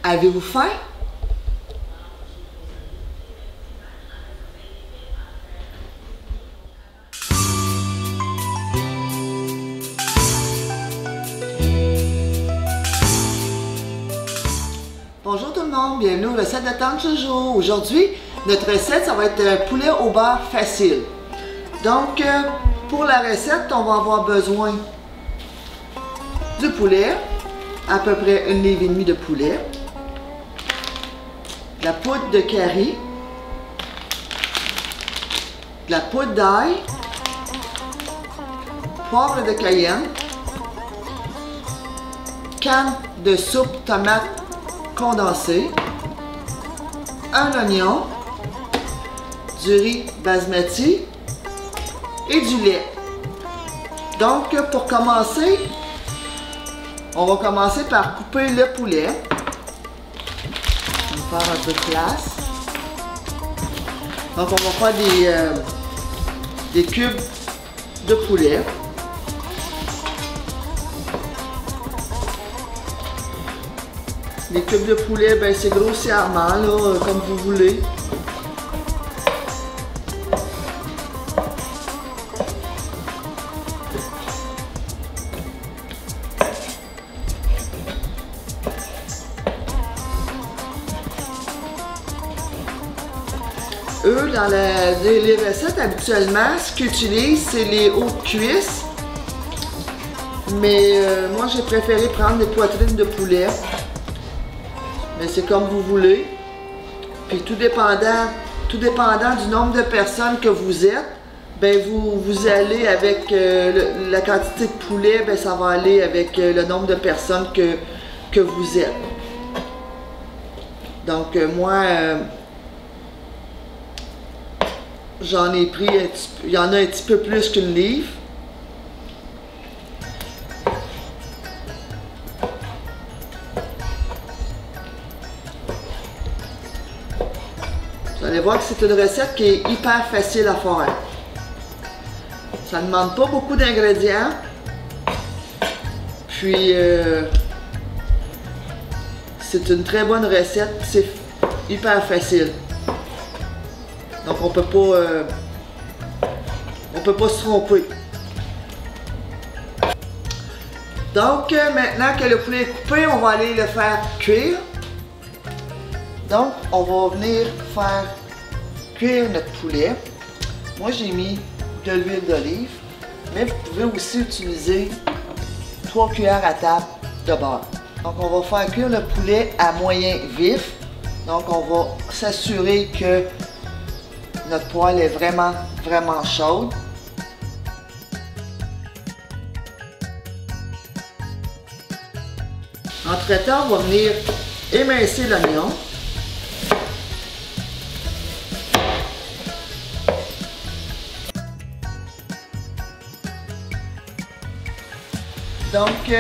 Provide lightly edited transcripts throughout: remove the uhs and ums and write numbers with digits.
Avez-vous faim? Bonjour tout le monde, bienvenue aux recettes de Tante Jojo. Aujourd'hui, notre recette, ça va être un poulet au beurre facile. Donc, pour la recette, on va avoir besoin du poulet, à peu près 1,5 livre de poulet, de la poudre de curry, de la poudre d'ail, poivre de cayenne, canne de soupe tomate condensée, un oignon, du riz basmati et du lait. Donc, pour commencer, on va commencer par couper le poulet. On va faire un peu de place. Donc, on va faire des cubes de poulet. Les cubes de poulet, ben, c'est grossièrement, là, comme vous voulez. Eux, dans les recettes, habituellement, ce qu'ils utilisent, c'est les hautes cuisses. Mais moi, j'ai préféré prendre des poitrines de poulet. Mais c'est comme vous voulez. Puis tout dépendant du nombre de personnes que vous êtes, ben vous allez avec la quantité de poulet, ben ça va aller avec le nombre de personnes que vous êtes. Donc moi, j'en ai pris il y en a un petit peu plus qu'une livre. Vous allez voir que c'est une recette qui est hyper facile à faire. Ça ne demande pas beaucoup d'ingrédients. Puis, c'est une très bonne recette. C'est hyper facile. Donc, on peut pas se tromper. Donc, maintenant que le poulet est coupé, on va aller le faire cuire. Donc, on va venir faire cuire notre poulet. Moi, j'ai mis de l'huile d'olive, mais vous pouvez aussi utiliser 3 cuillères à table de beurre. Donc, on va faire cuire le poulet à moyen vif. Donc, on va s'assurer que notre poêle est vraiment, vraiment chaude. Entre-temps, on va venir émincer l'oignon. Donc,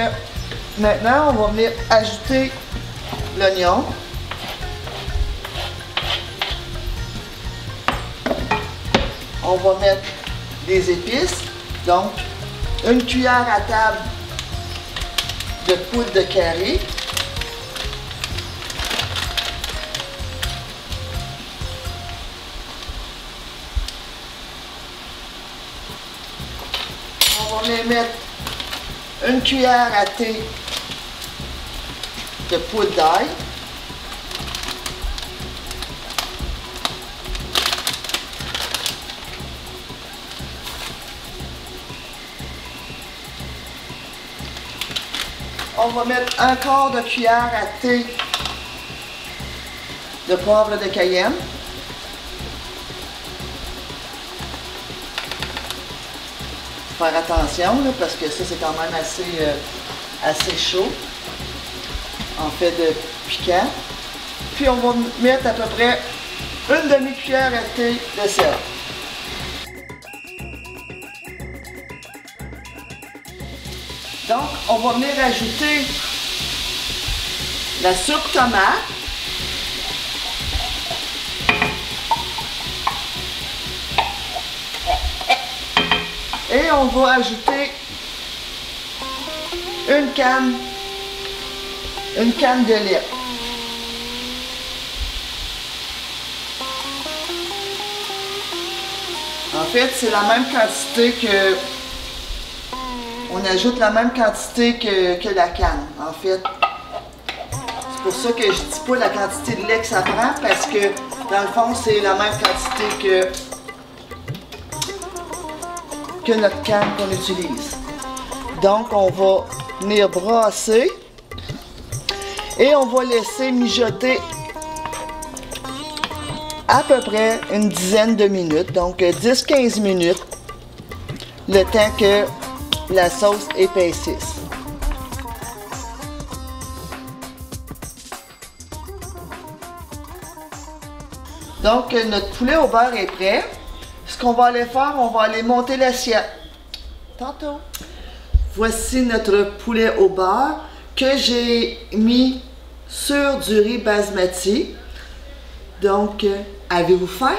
maintenant, on va venir ajouter l'oignon. On va mettre des épices. Donc, 1 cuillère à table de poudre de curry. On va venir mettre 1 cuillère à thé de poudre d'ail. On va mettre 1/4 de cuillère à thé de poivre de cayenne. Faire attention là, parce que ça c'est quand même assez chaud en fait de piquant. Puis on va mettre à peu près 1 demi-cuillère à thé de sel. Donc on va venir ajouter la soupe tomate. Et on va ajouter une canne de lait. fait, c'est la même quantité que... On ajoute la même quantité que la canne, en fait. C'est pour ça que je dis pas la quantité de lait que ça prend, parce que, dans le fond, c'est la même quantité que notre canne qu'on utilise. Donc, on va venir brasser et on va laisser mijoter à peu près une dizaine de minutes, donc 10-15 minutes, le temps que la sauce épaississe. Donc, notre poulet au beurre est prêt. Ce qu'on va aller faire, on va aller monter l'assiette. Tantôt. Voici notre poulet au beurre que j'ai mis sur du riz basmati. Donc, avez-vous faim?